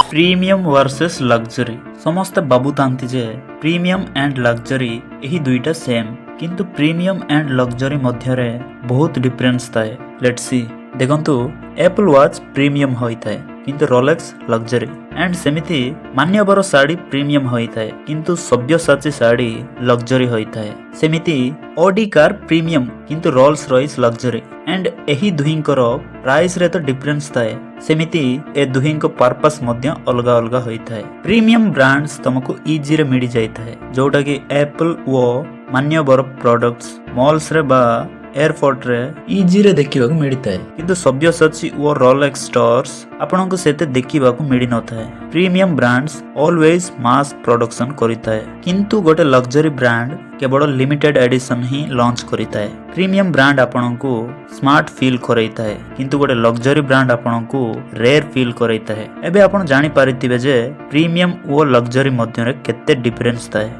Premium versus luxury समस्ते भाबुतांती जे premium and luxury यही दुईटा सेम किंतु प्रीमियम एंड लग्जरी मध्यरे बहुत डिफरेंस थाए। लेट्स सी देखंतु एप्पल वॉच प्रीमियम होइथाए किंतु रोलेक्स लग्जरी एंड सेमिति मान्यवर साड़ी प्रीमियम होइथाए किंतु सब्यसाची साड़ी लग्जरी होइथाए। सेमिति ऑडी कार प्रीमियम किंतु रोल्स रॉयस लग्जरी एंड एही दुहिंकर प्राइस रे तो डिफरेंस थाए। सेमिति ए दुहिंक पर्पस मध्य अलगा अलगा होइथाए। प्रीमियम ब्रांड्स तुमको इजी रे मिल जाइथाए जोटा कि एप्पल वो मान्यवर प्रोडक्ट्स मॉल्स रे बा एयरपोर्ट रे इजी रे देखिबाकू मिलिथाए किंतु सब्यसाची वो रोलेक्स स्टोर्स आपनको सेते देखिबाकू मिली नथाए। Premium brands always mass production करिथाए किंतु गोटे लग्जरी ब्रांड केवल लिमिटेड एडिशन ही लॉन्च करिथाए। प्रीमियम ब्रांड आपनको स्मार्ट फील करैथाए किंतु गोटे लग्जरी ब्रांड आपनको रेयर फील करैथाए। एबे आपण जानि पारिथिबे जे प्रीमियम ओ लग्जरी मध्य रे केते डिफरेंस थाए।